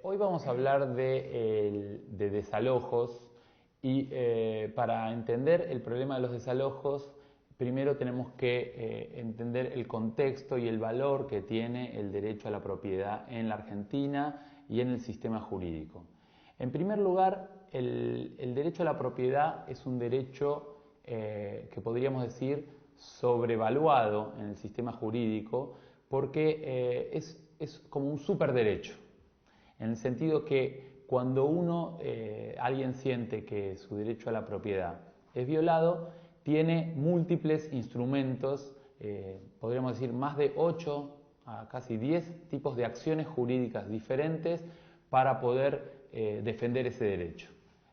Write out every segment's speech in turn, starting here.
Hoy vamos a hablar de desalojos y para entender el problema de los desalojos, primero tenemos que entender el contexto y el valor que tiene el derecho a la propiedad en la Argentina y en el sistema jurídico. En primer lugar, el derecho a la propiedad es un derecho que podríamos decir sobrevaluado en el sistema jurídico porque es como un superderecho, en el sentido que cuando alguien siente que su derecho a la propiedad es violado, tiene múltiples instrumentos, podríamos decir más de 8 a casi 10 tipos de acciones jurídicas diferentes para poder defender ese derecho.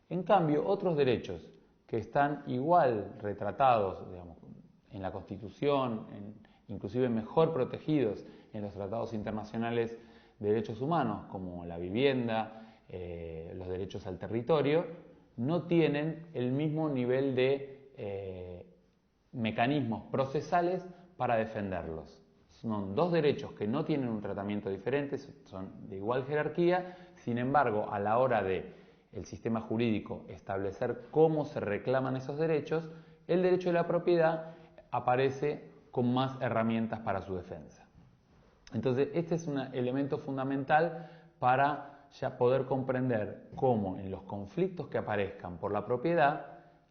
En cambio, otros derechos que están igual retratados, digamos, en la Constitución, inclusive mejor protegidos en los tratados internacionales de derechos humanos, como la vivienda, los derechos al territorio, no tienen el mismo nivel de mecanismos procesales para defenderlos. Son dos derechos que no tienen un tratamiento diferente, son de igual jerarquía, sin embargo, a la hora de el sistema jurídico establecer cómo se reclaman esos derechos, el derecho de la propiedad aparece con más herramientas para su defensa. Entonces, este es un elemento fundamental para ya poder comprender cómo en los conflictos que aparezcan por la propiedad,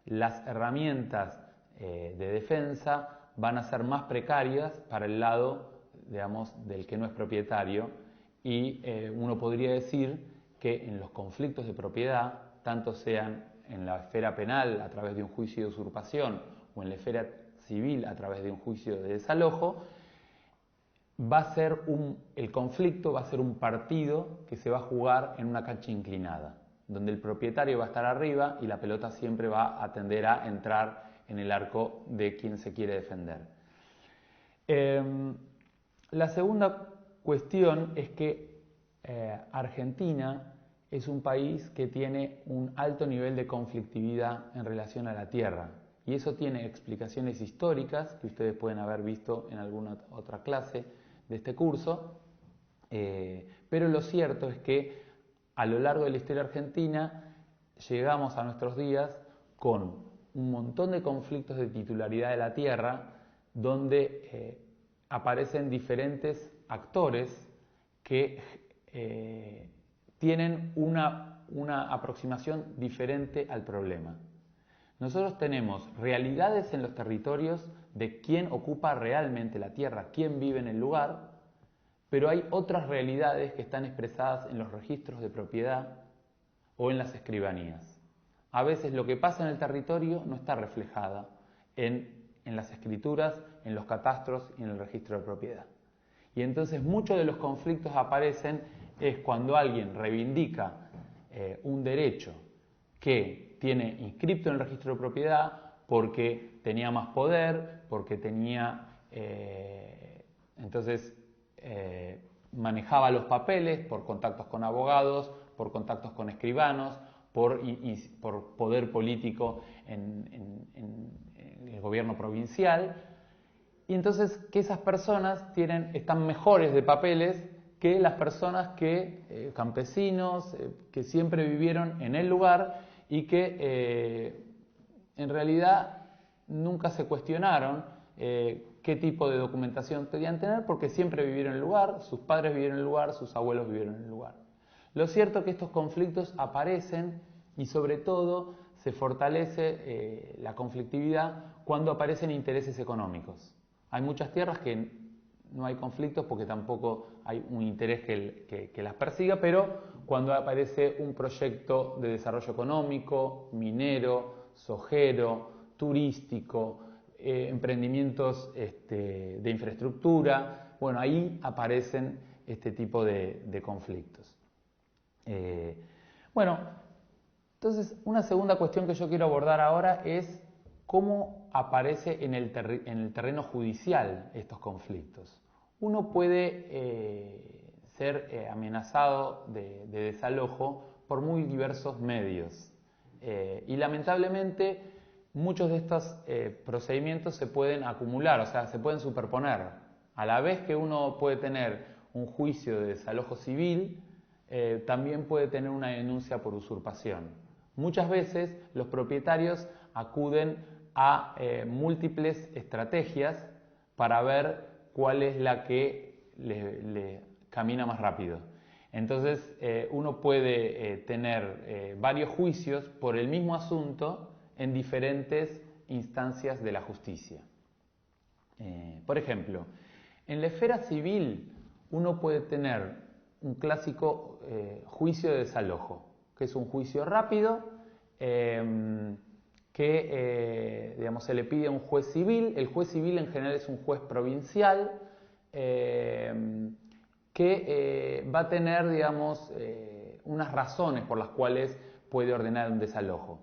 las herramientas de defensa van a ser más precarias para el lado, digamos, del que no es propietario, y uno podría decir que en los conflictos de propiedad, tanto sean en la esfera penal a través de un juicio de usurpación o en la esfera civil a través de un juicio de desalojo, el conflicto va a ser un partido que se va a jugar en una cancha inclinada, donde el propietario va a estar arriba y la pelota siempre va a tender a entrar en el arco de quien se quiere defender. La segunda cuestión es que Argentina es un país que tiene un alto nivel de conflictividad en relación a la tierra, y eso tiene explicaciones históricas que ustedes pueden haber visto en alguna otra clase de este curso, pero lo cierto es que a lo largo de la historia argentina llegamos a nuestros días con un montón de conflictos de titularidad de la tierra donde aparecen diferentes actores que tienen una aproximación diferente al problema. Nosotros tenemos realidades en los territorios de quién ocupa realmente la tierra, quién vive en el lugar, pero hay otras realidades que están expresadas en los registros de propiedad o en las escribanías. A veces lo que pasa en el territorio no está reflejada en las escrituras, en los catastros y en el registro de propiedad. Y entonces muchos de los conflictos aparecen es cuando alguien reivindica un derecho que tiene inscripto en el registro de propiedad porque tenía más poder, porque manejaba los papeles por contactos con abogados, por contactos con escribanos, por poder político en el gobierno provincial, y entonces que esas personas están mejores de papeles que las personas campesinos, que siempre vivieron en el lugar y que en realidad nunca se cuestionaron qué tipo de documentación podían tener porque siempre vivieron en el lugar, sus padres vivieron en el lugar, sus abuelos vivieron en el lugar. Lo cierto es que estos conflictos aparecen y sobre todo se fortalece la conflictividad cuando aparecen intereses económicos. Hay muchas tierras que no hay conflictos porque tampoco hay un interés que las persiga, pero cuando aparece un proyecto de desarrollo económico, minero, sojero, turístico, emprendimientos de infraestructura, bueno, ahí aparecen este tipo de conflictos. Entonces una segunda cuestión que yo quiero abordar ahora es cómo aparece en el terreno judicial estos conflictos. Uno puede ser amenazado de desalojo por muy diversos medios y lamentablemente muchos de estos procedimientos se pueden acumular, o sea, se pueden superponer. A la vez que uno puede tener un juicio de desalojo civil, también puede tener una denuncia por usurpación. Muchas veces los propietarios acuden a múltiples estrategias para ver cuál es la que le camina más rápido. Entonces uno puede tener varios juicios por el mismo asunto en diferentes instancias de la justicia. Por ejemplo, en la esfera civil uno puede tener un clásico juicio de desalojo, que es un juicio rápido que digamos, se le pide a un juez civil. El juez civil en general es un juez provincial que va a tener, digamos, unas razones por las cuales puede ordenar un desalojo.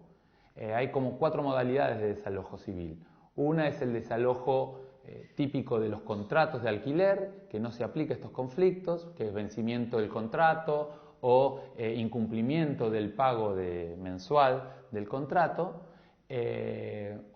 Hay como 4 modalidades de desalojo civil. Una es el desalojo típico de los contratos de alquiler, que no se aplica a estos conflictos, que es vencimiento del contrato o incumplimiento del pago mensual del contrato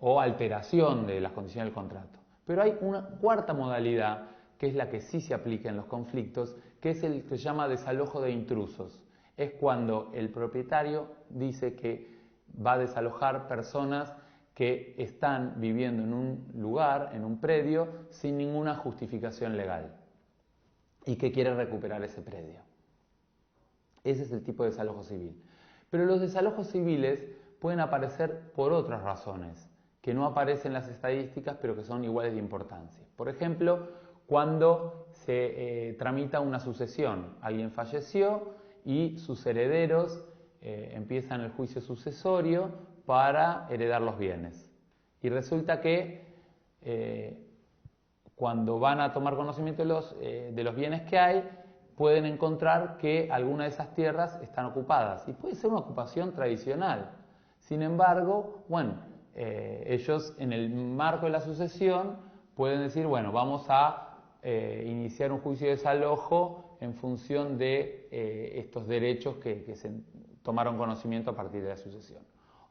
o alteración de las condiciones del contrato. Pero hay una cuarta modalidad, que es la que sí se aplica en los conflictos, que es el que se llama desalojo de intrusos. Es cuando el propietario dice que va a desalojar personas que están viviendo en un lugar, en un predio, sin ninguna justificación legal y que quiere recuperar ese predio. Ese es el tipo de desalojo civil. Pero los desalojos civiles pueden aparecer por otras razones, que no aparecen en las estadísticas, pero que son iguales de importancia. Por ejemplo, cuando se tramita una sucesión. Alguien falleció y sus herederos empiezan el juicio sucesorio para heredar los bienes. Y resulta que cuando van a tomar conocimiento de los bienes que hay, pueden encontrar que algunas de esas tierras están ocupadas. Y puede ser una ocupación tradicional. Sin embargo, bueno, ellos en el marco de la sucesión pueden decir, bueno, vamos a iniciar un juicio de desalojo en función de estos derechos que se tomaron conocimiento a partir de la sucesión.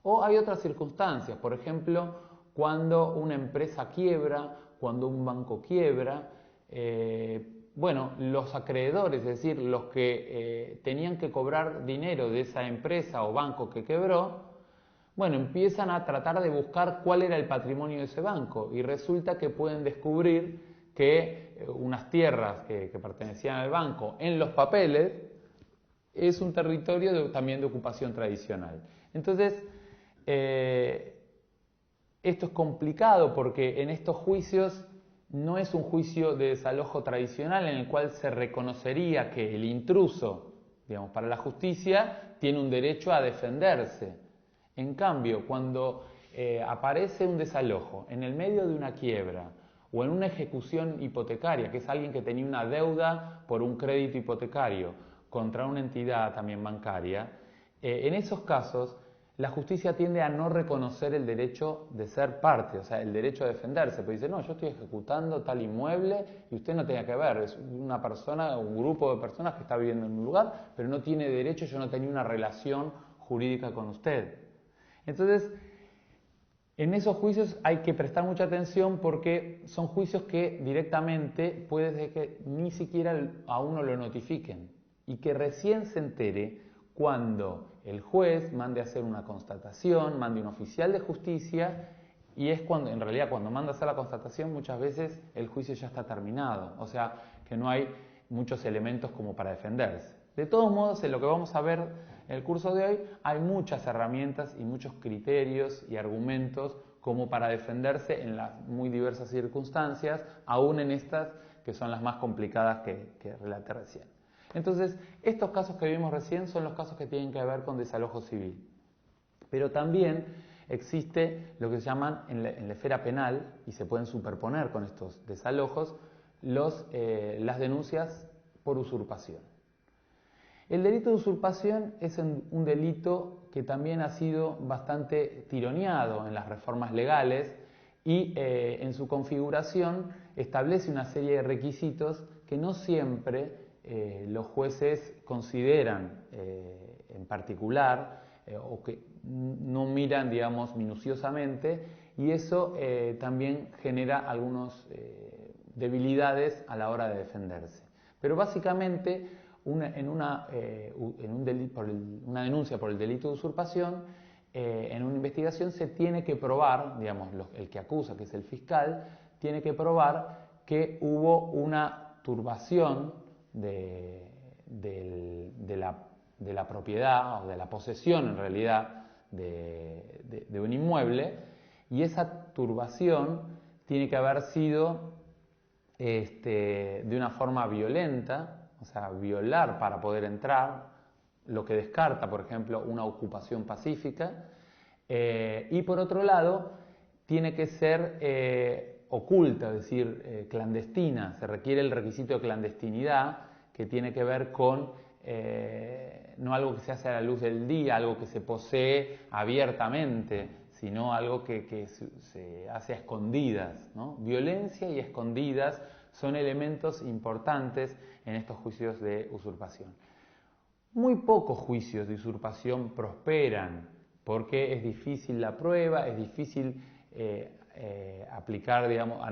O hay otras circunstancias, por ejemplo, cuando una empresa quiebra, cuando un banco quiebra, bueno, los acreedores, es decir, los que tenían que cobrar dinero de esa empresa o banco que quebró, bueno, empiezan a tratar de buscar cuál era el patrimonio de ese banco y resulta que pueden descubrir que unas tierras que pertenecían al banco en los papeles es un territorio también de ocupación tradicional. Entonces, esto es complicado porque en estos juicios no es un juicio de desalojo tradicional en el cual se reconocería que el intruso, digamos, para la justicia, tiene un derecho a defenderse. En cambio, cuando aparece un desalojo en el medio de una quiebra o en una ejecución hipotecaria, que es alguien que tenía una deuda por un crédito hipotecario contra una entidad también bancaria, en esos casos la justicia tiende a no reconocer el derecho de ser parte, o sea, el derecho a defenderse, porque dice, no, yo estoy ejecutando tal inmueble y usted no tiene que ver, es una persona, un grupo de personas que está viviendo en un lugar, pero no tiene derecho, yo no tenía una relación jurídica con usted. Entonces, en esos juicios hay que prestar mucha atención porque son juicios que directamente puede ser que ni siquiera a uno lo notifiquen y que recién se entere cuando el juez mande a hacer una constatación, mande un oficial de justicia y es cuando, en realidad, cuando manda a hacer la constatación muchas veces el juicio ya está terminado, o sea que no hay muchos elementos como para defenderse. De todos modos, en lo que vamos a ver en el curso de hoy, hay muchas herramientas y muchos criterios y argumentos como para defenderse en las muy diversas circunstancias, aún en estas que son las más complicadas que relaté recién. Entonces, estos casos que vimos recién son los casos que tienen que ver con desalojo civil. Pero también existe lo que se llaman en la esfera penal, y se pueden superponer con estos desalojos, las denuncias por usurpación. El delito de usurpación es un delito que también ha sido bastante tironeado en las reformas legales y en su configuración establece una serie de requisitos que no siempre los jueces consideran en particular o que no miran, digamos, minuciosamente, y eso también genera algunas debilidades a la hora de defenderse. Pero básicamente una denuncia por el delito de usurpación, en una investigación se tiene que probar, digamos, el que acusa, que es el fiscal, tiene que probar que hubo una turbación de la propiedad o de la posesión en realidad de un inmueble, y esa turbación tiene que haber sido de una forma violenta, o sea, violar para poder entrar, lo que descarta, por ejemplo, una ocupación pacífica, y por otro lado, tiene que ser oculta, es decir, clandestina. Se requiere el requisito de clandestinidad, que tiene que ver con no algo que se hace a la luz del día, algo que se posee abiertamente, sino algo que se hace a escondidas, ¿no? Violencia y escondidas son elementos importantes en estos juicios de usurpación. Muy pocos juicios de usurpación prosperan porque es difícil la prueba, es difícil aplicar, digamos,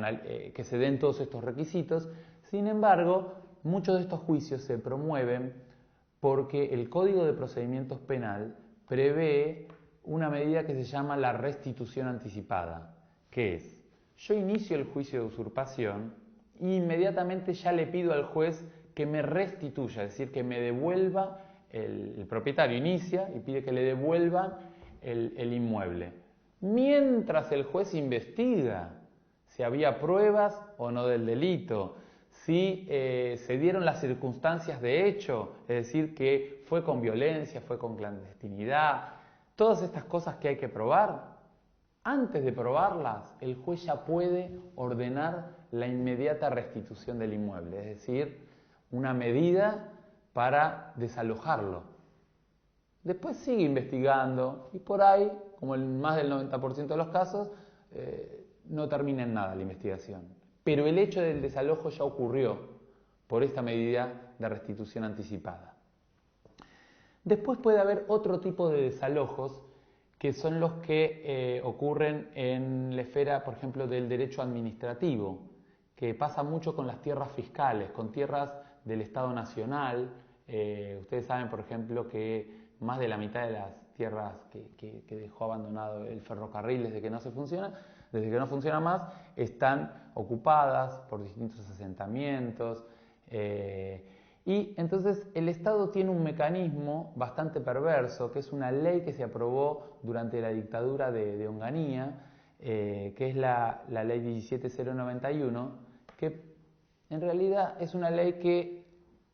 que se den todos estos requisitos. Sin embargo, muchos de estos juicios se promueven porque el Código de Procedimientos Penal prevé una medida que se llama la restitución anticipada, que es, yo inicio el juicio de usurpación e inmediatamente ya le pido al juez que me restituya, es decir, que me devuelva, el propietario inicia y pide que le devuelvan el inmueble, mientras el juez investiga si había pruebas o no del delito, si se dieron las circunstancias de hecho, es decir, que fue con violencia, fue con clandestinidad, todas estas cosas que hay que probar. Antes de probarlas, el juez ya puede ordenar la inmediata restitución del inmueble, es decir, una medida para desalojarlo. Después sigue investigando y por ahí, como en más del 90% de los casos, no termina en nada la investigación. Pero el hecho del desalojo ya ocurrió por esta medida de restitución anticipada. Después puede haber otro tipo de desalojos que son los que ocurren en la esfera, por ejemplo, del derecho administrativo, que pasa mucho con las tierras fiscales, con tierras del Estado Nacional. Ustedes saben, por ejemplo, que más de la mitad de las tierras que dejó abandonado el ferrocarril desde que no funciona más, están ocupadas por distintos asentamientos. Y entonces el Estado tiene un mecanismo bastante perverso, que es una ley que se aprobó durante la dictadura de Onganía, que es la ley 17091, que en realidad es una ley que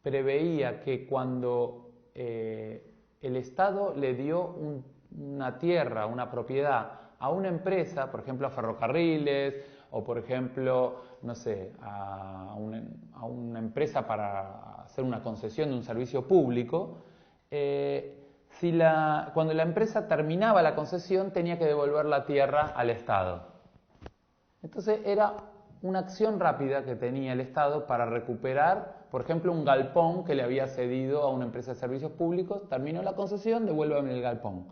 preveía que cuando el Estado le dio una tierra, una propiedad a una empresa, por ejemplo a Ferrocarriles, o por ejemplo, no sé, a una empresa para hacer una concesión de un servicio público, cuando la empresa terminaba la concesión tenía que devolver la tierra al Estado. Entonces era una acción rápida que tenía el Estado para recuperar, por ejemplo, un galpón que le había cedido a una empresa de servicios públicos, terminó la concesión, devuélvame el galpón.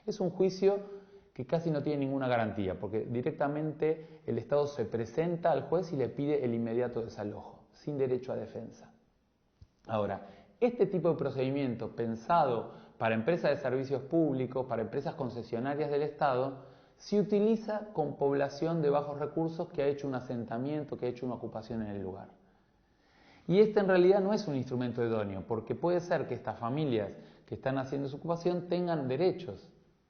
Es un juicio que casi no tiene ninguna garantía, porque directamente el Estado se presenta al juez y le pide el inmediato desalojo, sin derecho a defensa. Ahora, este tipo de procedimiento pensado para empresas de servicios públicos, para empresas concesionarias del Estado, se utiliza con población de bajos recursos que ha hecho un asentamiento, que ha hecho una ocupación en el lugar. Y este en realidad no es un instrumento idóneo, porque puede ser que estas familias que están haciendo su ocupación tengan derechos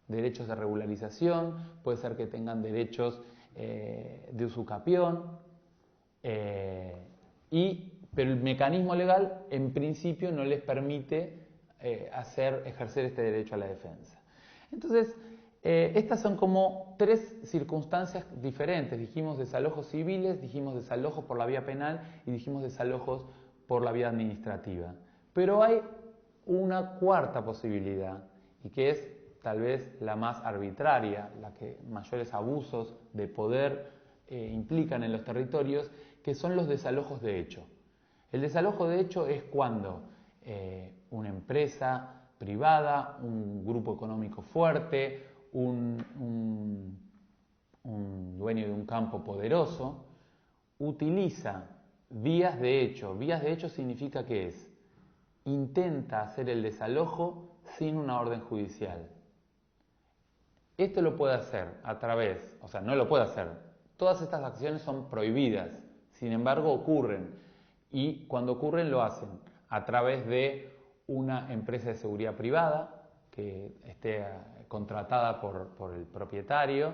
de regularización, puede ser que tengan derechos de usucapión, pero el mecanismo legal en principio no les permite ejercer este derecho a la defensa. Entonces, estas son como tres circunstancias diferentes. Dijimos desalojos civiles, dijimos desalojos por la vía penal y dijimos desalojos por la vía administrativa. Pero hay una cuarta posibilidad, y que es tal vez la más arbitraria, la que mayores abusos de poder implican en los territorios, que son los desalojos de hecho. El desalojo de hecho es cuando una empresa privada, un grupo económico fuerte, un dueño de un campo poderoso, utiliza vías de hecho. Vías de hecho significa que es intenta hacer el desalojo sin una orden judicial. Esto lo puede hacer a través, o sea, no lo puede hacer. Todas estas acciones son prohibidas, sin embargo ocurren. Y cuando ocurren lo hacen a través de una empresa de seguridad privada que esté contratada por el propietario,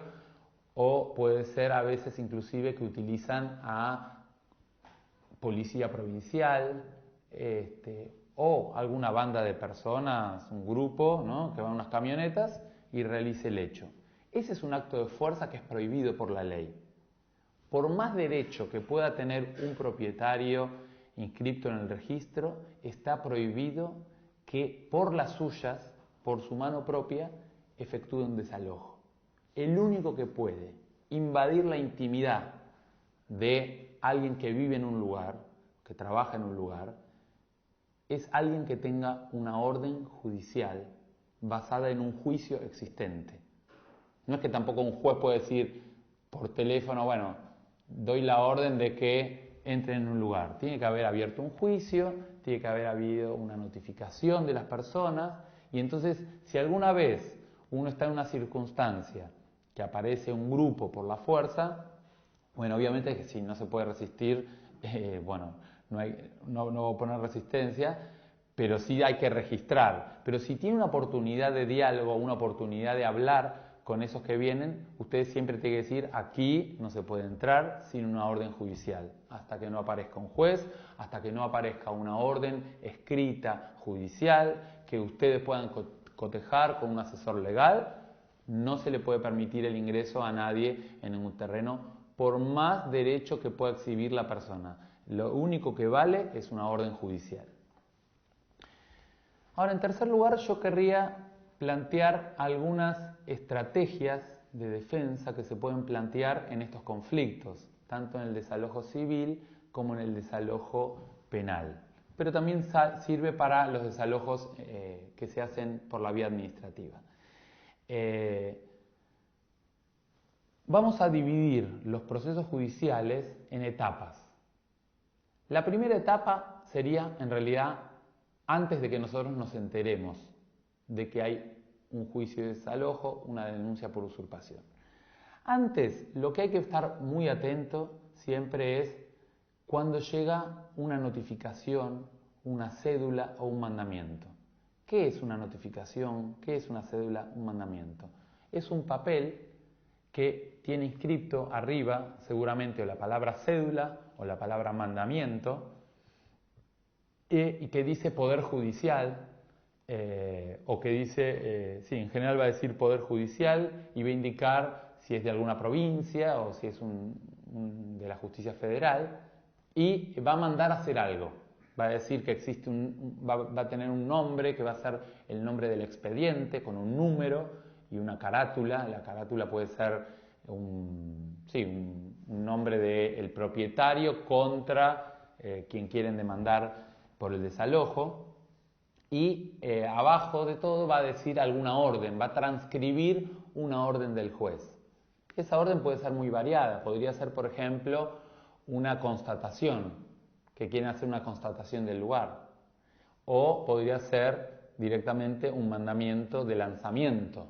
o puede ser a veces inclusive que utilizan a policía provincial, o alguna banda de personas, un grupo, ¿no?, que va en unas camionetas y realice el hecho. Ese es un acto de fuerza que es prohibido por la ley. Por más derecho que pueda tener un propietario inscripto en el registro, está prohibido que por las suyas, por su mano propia, efectúe un desalojo. El único que puede invadir la intimidad de alguien que vive en un lugar, que trabaja en un lugar, es alguien que tenga una orden judicial basada en un juicio existente. No es que tampoco un juez puede decir por teléfono, bueno, doy la orden de que entren en un lugar. Tiene que haber abierto un juicio, tiene que haber habido una notificación de las personas, y entonces si alguna vez uno está en una circunstancia que aparece un grupo por la fuerza, bueno, obviamente que si no se puede resistir, no va a poner resistencia, pero sí hay que registrar. Pero si tiene una oportunidad de diálogo, una oportunidad de hablar con esos que vienen, ustedes siempre tienen que decir, aquí no se puede entrar sin una orden judicial, hasta que no aparezca un juez, hasta que no aparezca una orden escrita judicial, que ustedes puedan cotejar con un asesor legal. No se le puede permitir el ingreso a nadie en un terreno por más derecho que pueda exhibir la persona. Lo único que vale es una orden judicial. Ahora, en tercer lugar, yo querría plantear algunas estrategias de defensa que se pueden plantear en estos conflictos, tanto en el desalojo civil como en el desalojo penal. Pero también sirve para los desalojos que se hacen por la vía administrativa. Vamos a dividir los procesos judiciales en etapas. La primera etapa sería, en realidad, antes de que nosotros nos enteremos de que hay un juicio de desalojo, una denuncia por usurpación. Antes, lo que hay que estar muy atento siempre es cuando llega una notificación, una cédula o un mandamiento. ¿Qué es una notificación? ¿Qué es una cédula? Un mandamiento. Es un papel que tiene inscrito arriba seguramente o la palabra cédula o la palabra mandamiento y que dice poder judicial o que dice, en general va a decir poder judicial y va a indicar si es de alguna provincia o si es de la justicia federal y va a mandar a hacer algo. Va a decir que existe va a tener un nombre que va a ser el nombre del expediente con un número y una carátula. La carátula puede ser un nombre del propietario contra quien quieren demandar por el desalojo. Y abajo de todo va a decir alguna orden, va a transcribir una orden del juez. Esa orden puede ser muy variada. Podría ser, por ejemplo, una constatación, que quieren hacer una constatación del lugar. O podría ser directamente un mandamiento de lanzamiento.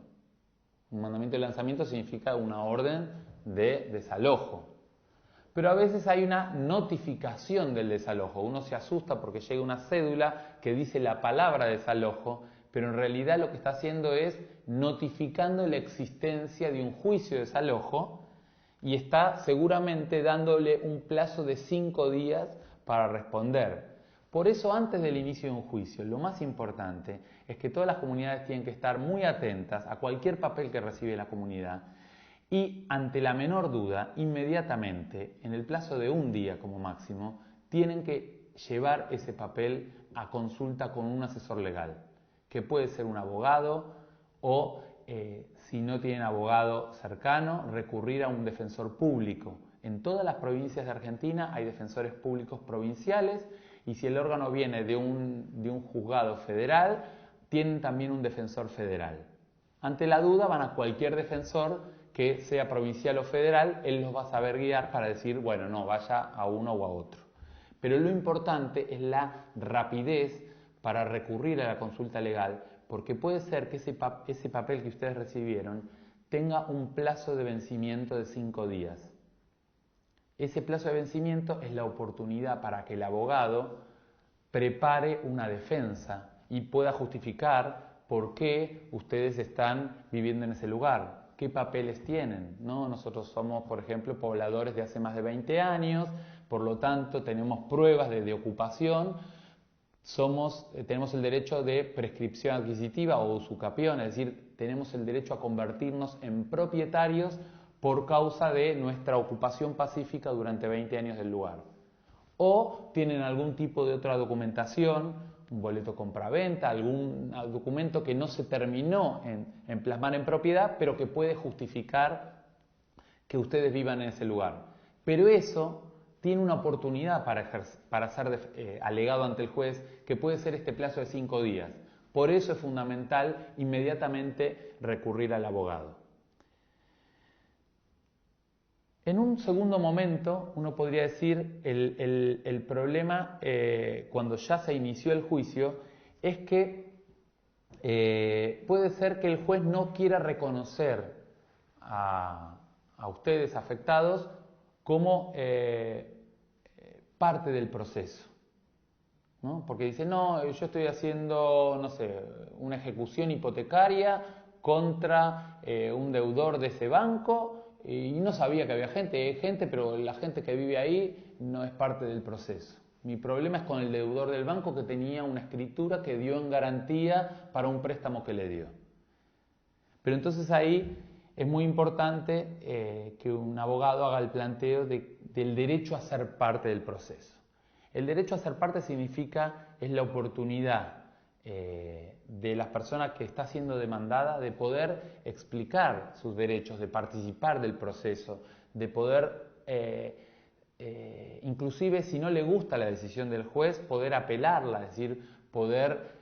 Un mandamiento de lanzamiento significa una orden de desalojo. Pero a veces hay una notificación del desalojo. Uno se asusta porque llega una cédula que dice la palabra desalojo, pero en realidad lo que está haciendo es notificando la existencia de un juicio de desalojo y está seguramente dándole un plazo de 5 días para responder. Por eso, antes del inicio de un juicio, lo más importante es que todas las comunidades tienen que estar muy atentas a cualquier papel que recibe la comunidad y, ante la menor duda, inmediatamente, en el plazo de un día como máximo, tienen que llevar ese papel a consulta con un asesor legal, que puede ser un abogado o, si no tienen abogado cercano, recurrir a un defensor público. En todas las provincias de Argentina hay defensores públicos provinciales y si el órgano viene de un juzgado federal, tienen también un defensor federal. Ante la duda van a cualquier defensor que sea provincial o federal, él los va a saber guiar para decir, bueno, no, vaya a uno o a otro. Pero lo importante es la rapidez para recurrir a la consulta legal, porque puede ser que ese papel que ustedes recibieron tenga un plazo de vencimiento de 5 días. Ese plazo de vencimiento es la oportunidad para que el abogado prepare una defensa y pueda justificar por qué ustedes están viviendo en ese lugar, qué papeles tienen, ¿no? Nosotros somos, por ejemplo, pobladores de hace más de 20 años, por lo tanto tenemos pruebas de ocupación, tenemos el derecho de prescripción adquisitiva o usucapión, es decir, tenemos el derecho a convertirnos en propietarios por causa de nuestra ocupación pacífica durante 20 años del lugar. O tienen algún tipo de otra documentación, un boleto compraventa, algún documento que no se terminó en plasmar en propiedad, pero que puede justificar que ustedes vivan en ese lugar. Pero eso tiene una oportunidad para ser alegado ante el juez, que puede ser este plazo de 5 días. Por eso es fundamental inmediatamente recurrir al abogado. En un segundo momento, uno podría decir, el problema cuando ya se inició el juicio es que puede ser que el juez no quiera reconocer a ustedes afectados como parte del proceso, ¿no? Porque dice, no, yo estoy haciendo, no sé, una ejecución hipotecaria contra un deudor de ese banco y no sabía que había gente, pero la gente que vive ahí no es parte del proceso. Mi problema es con el deudor del banco que tenía una escritura que dio en garantía para un préstamo que le dio. Pero entonces ahí es muy importante que un abogado haga el planteo del derecho a ser parte del proceso. El derecho a ser parte es la oportunidad de las personas que está siendo demandada de poder explicar sus derechos, de participar del proceso, de poder, inclusive si no le gusta la decisión del juez, poder apelarla, es decir, poder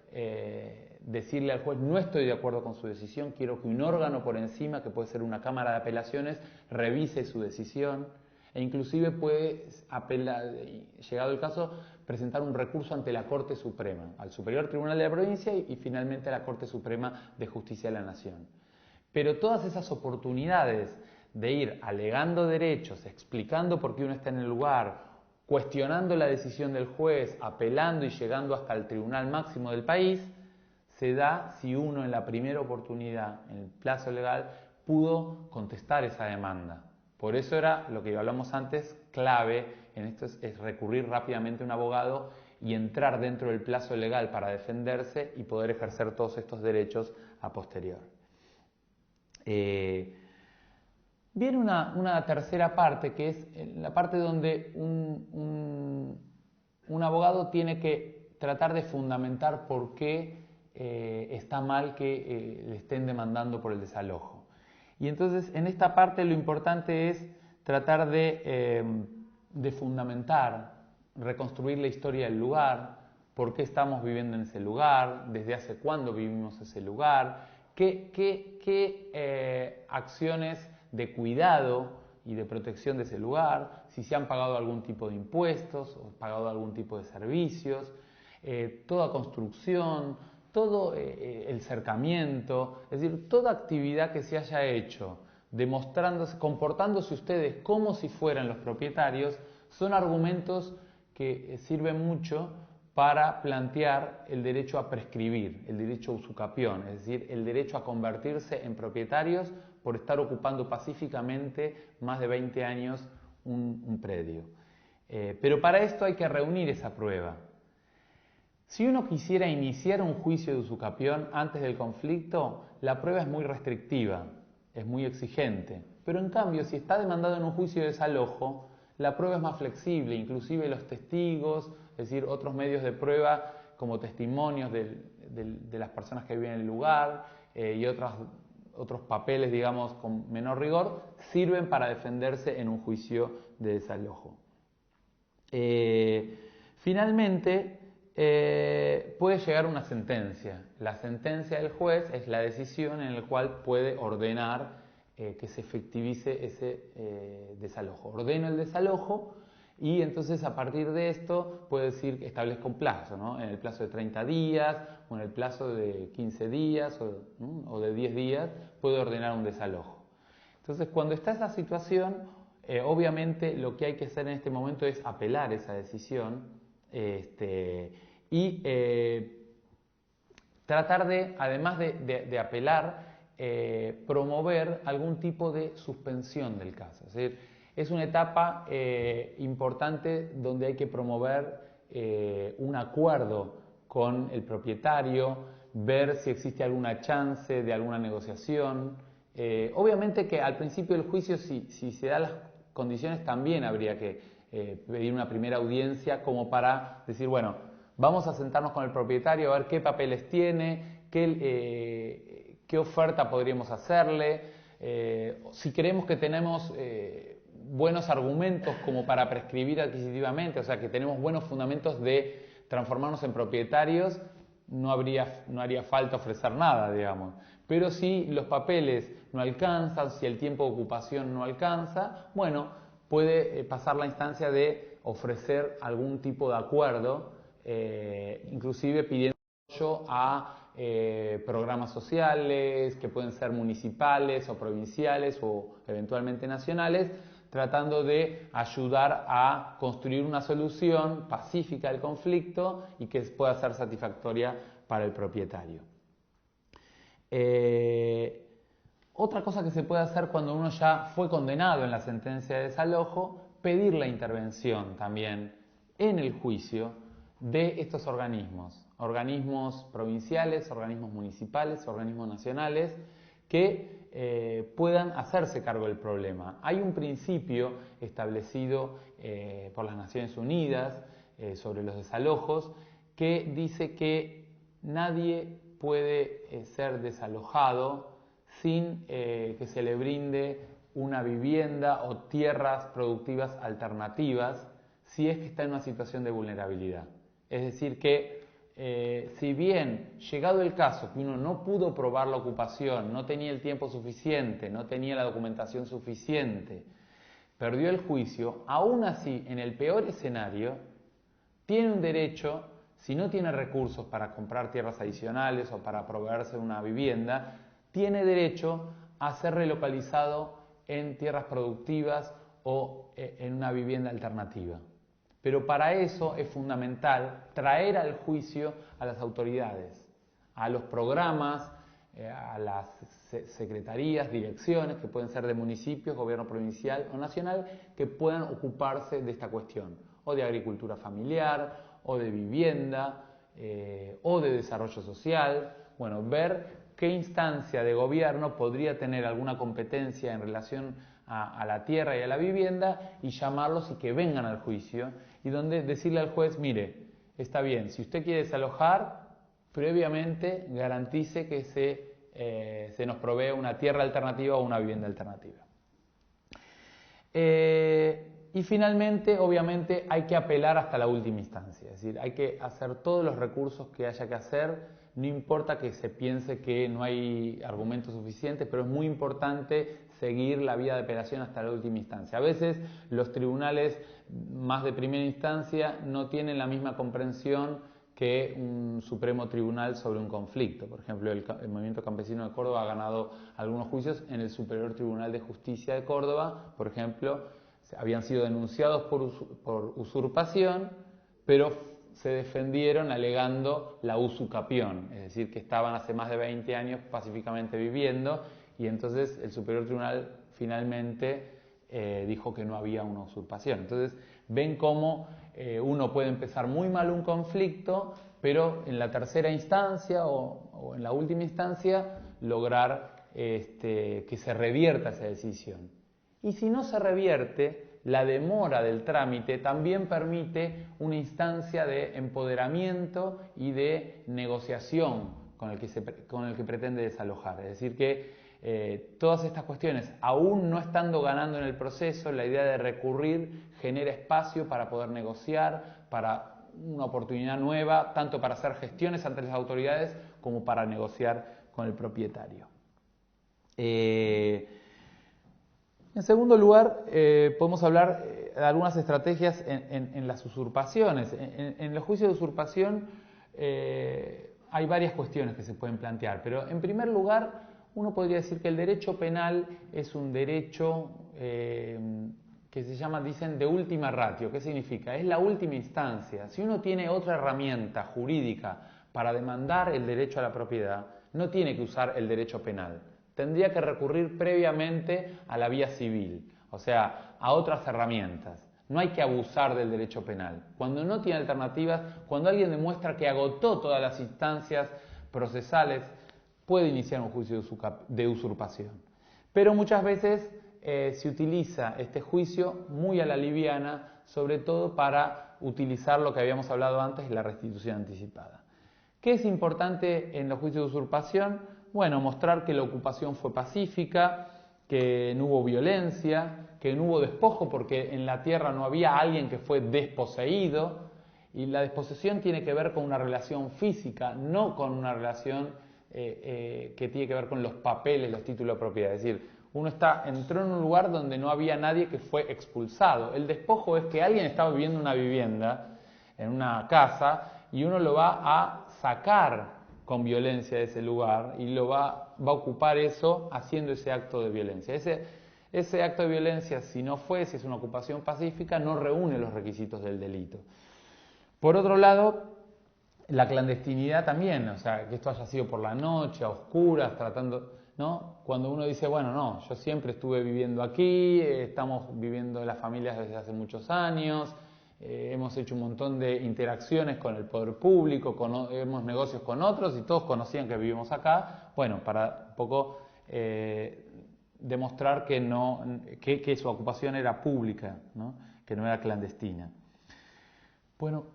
decirle al juez, no estoy de acuerdo con su decisión, quiero que un órgano por encima, que puede ser una cámara de apelaciones, revise su decisión e inclusive puede apelar, llegado el caso, presentar un recurso ante la Corte Suprema, al Superior Tribunal de la Provincia y finalmente a la Corte Suprema de Justicia de la Nación. Pero todas esas oportunidades de ir alegando derechos, explicando por qué uno está en el lugar, cuestionando la decisión del juez, apelando y llegando hasta el Tribunal Máximo del país, se da si uno en la primera oportunidad, en el plazo legal, pudo contestar esa demanda. Por eso era lo que hablamos antes, clave en esto es recurrir rápidamente a un abogado y entrar dentro del plazo legal para defenderse y poder ejercer todos estos derechos a posterior. Viene una tercera parte, que es la parte donde un abogado tiene que tratar de fundamentar por qué está mal que le estén demandando por el desalojo. Y entonces en esta parte lo importante es tratar de fundamentar, reconstruir la historia del lugar, por qué estamos viviendo en ese lugar, desde hace cuándo vivimos en ese lugar, qué acciones de cuidado y de protección de ese lugar, si se han pagado algún tipo de impuestos o pagado algún tipo de servicios, toda construcción, todo el cercamiento, es decir, toda actividad que se haya hecho, comportándose ustedes como si fueran los propietarios, son argumentos que sirven mucho para plantear el derecho a prescribir, el derecho a usucapión, es decir, el derecho a convertirse en propietarios por estar ocupando pacíficamente más de 20 años un predio. Pero para esto hay que reunir esa prueba. Si uno quisiera iniciar un juicio de usucapión antes del conflicto, la prueba es muy restrictiva, es muy exigente. Pero en cambio, si está demandado en un juicio de desalojo, la prueba es más flexible, inclusive los testigos, es decir, otros medios de prueba como testimonios de las personas que viven en el lugar y otros papeles, digamos, con menor rigor, sirven para defenderse en un juicio de desalojo. Finalmente, puede llegar una sentencia. La sentencia del juez es la decisión en la cual puede ordenar que se efectivice ese desalojo. Ordeno el desalojo Y entonces a partir de esto puede decir que establezca un plazo, ¿no? En el plazo de 30 días o en el plazo de 15 días o de 10 días puede ordenar un desalojo. Entonces cuando está esa situación, obviamente lo que hay que hacer en este momento es apelar esa decisión y tratar de, además de apelar, promover algún tipo de suspensión del caso. Es decir, es una etapa importante donde hay que promover un acuerdo con el propietario, ver si existe alguna chance de alguna negociación. Obviamente que al principio del juicio, si se dan las condiciones, también habría que pedir una primera audiencia como para decir, bueno, vamos a sentarnos con el propietario a ver qué papeles tiene, qué oferta podríamos hacerle, si creemos que tenemos buenos argumentos como para prescribir adquisitivamente, o sea, que tenemos buenos fundamentos de transformarnos en propietarios, no haría falta ofrecer nada, digamos. Pero si los papeles no alcanzan, si el tiempo de ocupación no alcanza, bueno, puede pasar la instancia de ofrecer algún tipo de acuerdo, inclusive pidiendo apoyo a programas sociales que pueden ser municipales o provinciales o eventualmente nacionales, tratando de ayudar a construir una solución pacífica del conflicto y que pueda ser satisfactoria para el propietario. Otra cosa que se puede hacer cuando uno ya fue condenado en la sentencia de desalojo, pedir la intervención también en el juicio de estos organismos provinciales, organismos municipales, organismos nacionales, que puedan hacerse cargo del problema. Hay un principio establecido por las Naciones Unidas sobre los desalojos que dice que nadie puede ser desalojado sin que se le brinde una vivienda o tierras productivas alternativas si es que está en una situación de vulnerabilidad. Es decir que si bien, llegado el caso, que uno no pudo probar la ocupación, no tenía el tiempo suficiente, no tenía la documentación suficiente, perdió el juicio, aún así, en el peor escenario, tiene un derecho, si no tiene recursos para comprar tierras adicionales o para proveerse una vivienda, tiene derecho a ser relocalizado en tierras productivas o en una vivienda alternativa. Pero para eso es fundamental traer al juicio a las autoridades, a los programas, a las secretarías, direcciones, que pueden ser de municipios, gobierno provincial o nacional, que puedan ocuparse de esta cuestión, o de agricultura familiar, o de vivienda, o de desarrollo social. Bueno, ver qué instancia de gobierno podría tener alguna competencia en relación a la tierra y a la vivienda y llamarlos y que vengan al juicio y donde decirle al juez, mire, está bien, si usted quiere desalojar, previamente garantice que se nos provee una tierra alternativa o una vivienda alternativa. Y finalmente, obviamente, hay que apelar hasta la última instancia, es decir, hay que hacer todos los recursos que haya que hacer, no importa que se piense que no hay argumentos suficientes, pero es muy importante seguir la vía de apelación hasta la última instancia. A veces los tribunales más de primera instancia no tienen la misma comprensión que un Supremo Tribunal sobre un conflicto. Por ejemplo, el Movimiento Campesino de Córdoba ha ganado algunos juicios en el Superior Tribunal de Justicia de Córdoba, por ejemplo, habían sido denunciados por usurpación, pero se defendieron alegando la usucapión, es decir, que estaban hace más de 20 años pacíficamente viviendo y entonces el Superior Tribunal finalmente dijo que no había una usurpación. Entonces ven cómo uno puede empezar muy mal un conflicto, pero en la tercera instancia o en la última instancia lograr que se revierta esa decisión. Y si no se revierte, la demora del trámite también permite una instancia de empoderamiento y de negociación con el que pretende desalojar. Es decir, que todas estas cuestiones, aún no estando ganando en el proceso, la idea de recurrir genera espacio para poder negociar, para una oportunidad nueva, tanto para hacer gestiones ante las autoridades como para negociar con el propietario. En segundo lugar, podemos hablar algunas estrategias en las usurpaciones. En los juicios de usurpación hay varias cuestiones que se pueden plantear, pero en primer lugar uno podría decir que el derecho penal es un derecho que se llama, dicen, de última ratio. ¿Qué significa? Es la última instancia. Si uno tiene otra herramienta jurídica para demandar el derecho a la propiedad, no tiene que usar el derecho penal. Tendría que recurrir previamente a la vía civil, o sea, a otras herramientas. No hay que abusar del derecho penal. Cuando no tiene alternativas, cuando alguien demuestra que agotó todas las instancias procesales, puede iniciar un juicio de usurpación. Pero muchas veces se utiliza este juicio muy a la liviana, sobre todo para utilizar lo que habíamos hablado antes, la restitución anticipada. ¿Qué es importante en los juicios de usurpación? Bueno, mostrar que la ocupación fue pacífica, que no hubo violencia, que no hubo despojo porque en la tierra no había alguien que fue desposeído, y la desposesión tiene que ver con una relación física, no con una relación que tiene que ver con los papeles, los títulos de propiedad. Es decir, uno entró en un lugar donde no había nadie que fue expulsado. El despojo es que alguien estaba viviendo en una vivienda, en una casa, y uno lo va a sacar con violencia de ese lugar y va a ocupar eso haciendo ese acto de violencia. Ese acto de violencia, si es una ocupación pacífica, no reúne los requisitos del delito. Por otro lado, la clandestinidad también, o sea, que esto haya sido por la noche, a oscuras, tratando, ¿no? Cuando uno dice, bueno, no, yo siempre estuve viviendo aquí, estamos viviendo las familias desde hace muchos años, hemos hecho un montón de interacciones con el poder público, hemos negocios con otros y todos conocían que vivimos acá, bueno, para un poco demostrar que su ocupación era pública, ¿no? Que no era clandestina. Bueno,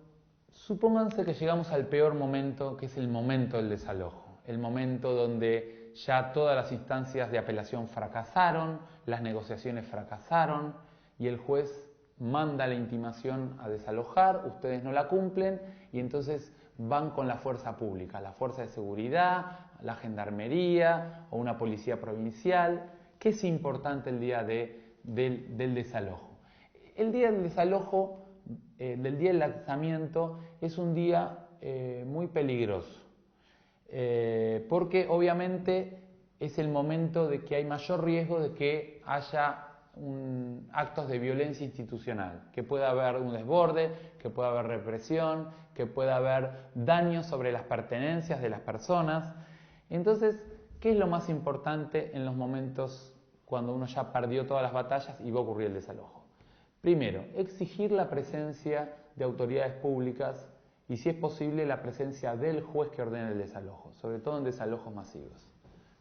supónganse que llegamos al peor momento, que es el momento del desalojo, el momento donde ya todas las instancias de apelación fracasaron, las negociaciones fracasaron y el juez manda la intimación a desalojar, ustedes no la cumplen y entonces van con la fuerza pública, la fuerza de seguridad, la gendarmería o una policía provincial. ¿Qué es importante el día del desalojo? El día del desalojo, del día del alzamiento, es un día muy peligroso, porque obviamente es el momento de que hay mayor riesgo de que haya actos de violencia institucional, que pueda haber un desborde, que pueda haber represión, que pueda haber daños sobre las pertenencias de las personas. Entonces, ¿qué es lo más importante en los momentos cuando uno ya perdió todas las batallas y va a ocurrir el desalojo? Primero, exigir la presencia de autoridades públicas y, si es posible, la presencia del juez que ordena el desalojo, sobre todo en desalojos masivos.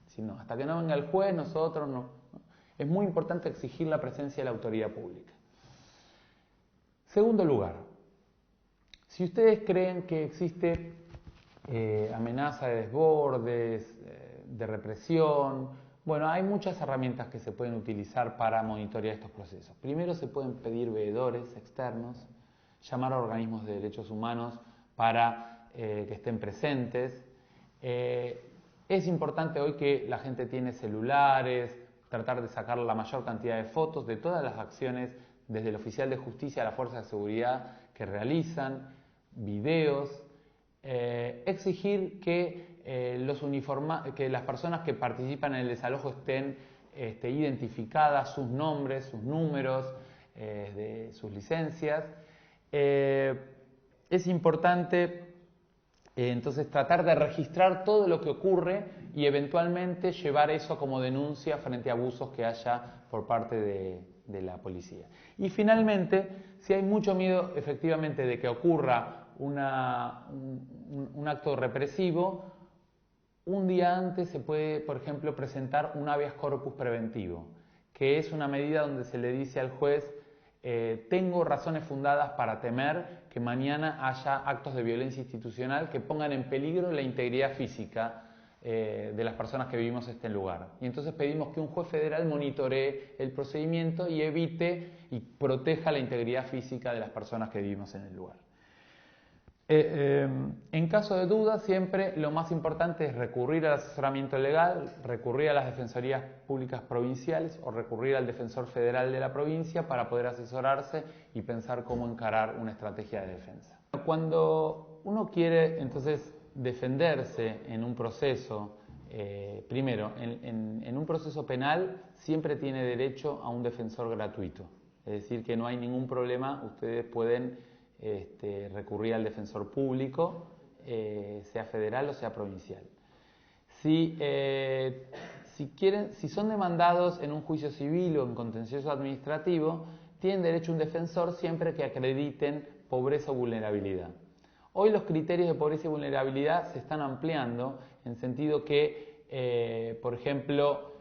Si no, hasta que no venga el juez, nosotros no. Es muy importante exigir la presencia de la autoridad pública. Segundo lugar, si ustedes creen que existe amenaza de desbordes, de represión, bueno, hay muchas herramientas que se pueden utilizar para monitorear estos procesos. Primero, se pueden pedir veedores externos, llamar a organismos de derechos humanos para que estén presentes. Es importante hoy que la gente tiene celulares, tratar de sacar la mayor cantidad de fotos de todas las acciones, desde el oficial de justicia a la fuerza de seguridad que realizan, videos, exigir que, que las personas que participan en el desalojo estén identificadas, sus nombres, sus números, de sus licencias. Es importante entonces tratar de registrar todo lo que ocurre y eventualmente llevar eso como denuncia frente a abusos que haya por parte de la policía. Y finalmente, si hay mucho miedo efectivamente de que ocurra un acto represivo, un día antes se puede, por ejemplo, presentar un habeas corpus preventivo, que es una medida donde se le dice al juez: tengo razones fundadas para temer que mañana haya actos de violencia institucional que pongan en peligro la integridad física de las personas que vivimos en este lugar. Y entonces pedimos que un juez federal monitoree el procedimiento y evite y proteja la integridad física de las personas que vivimos en el lugar. En caso de duda, siempre lo más importante es recurrir al asesoramiento legal, recurrir a las defensorías públicas provinciales o recurrir al defensor federal de la provincia para poder asesorarse y pensar cómo encarar una estrategia de defensa. Cuando uno quiere entonces defenderse en un proceso, primero, en un proceso penal siempre tiene derecho a un defensor gratuito, es decir, que no hay ningún problema, ustedes pueden recurrir al defensor público, sea federal o sea provincial. Si son demandados en un juicio civil o en contencioso administrativo, tienen derecho a un defensor siempre que acrediten pobreza o vulnerabilidad. Hoy los criterios de pobreza y vulnerabilidad se están ampliando en sentido que, por ejemplo,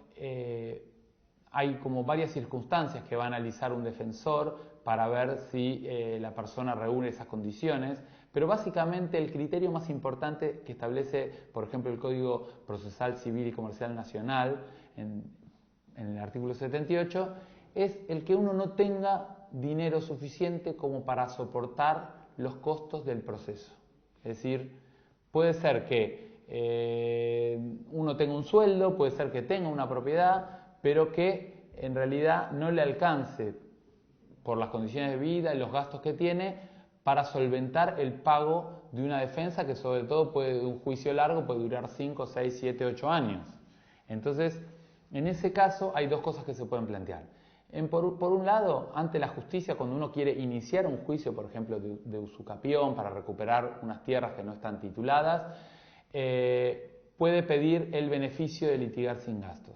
hay como varias circunstancias que va a analizar un defensor para ver si la persona reúne esas condiciones, pero básicamente el criterio más importante que establece, por ejemplo, el Código Procesal Civil y Comercial Nacional, en el artículo 78, es el que uno no tenga dinero suficiente como para soportar los costos del proceso. Es decir, puede ser que uno tenga un sueldo, puede ser que tenga una propiedad, pero que en realidad no le alcance por las condiciones de vida y los gastos que tiene para solventar el pago de una defensa que sobre todo un juicio largo puede durar 5, 6, 7, 8 años. Entonces, en ese caso hay dos cosas que se pueden plantear. Por un lado, ante la justicia, cuando uno quiere iniciar un juicio, por ejemplo, de usucapión para recuperar unas tierras que no están tituladas, puede pedir el beneficio de litigar sin gastos.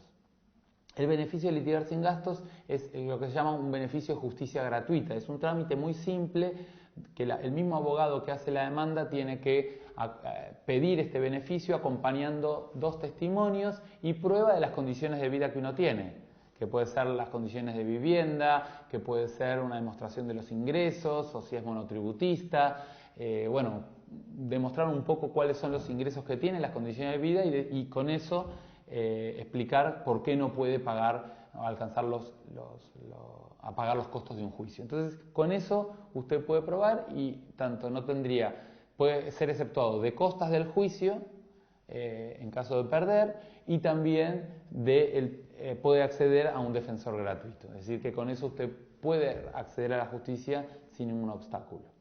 El beneficio de litigar sin gastos es lo que se llama un beneficio de justicia gratuita. Es un trámite muy simple que el mismo abogado que hace la demanda tiene que pedir este beneficio acompañando 2 testimonios y prueba de las condiciones de vida que uno tiene, que puede ser las condiciones de vivienda, que puede ser una demostración de los ingresos o si es monotributista, demostrar un poco cuáles son los ingresos que tiene, las condiciones de vida y con eso explicar por qué no puede pagar, alcanzar a pagar los costos de un juicio. Entonces, con eso usted puede probar y tanto puede ser exceptuado de costas del juicio en caso de perder y también puede acceder a un defensor gratuito. Es decir, que con eso usted puede acceder a la justicia sin ningún obstáculo.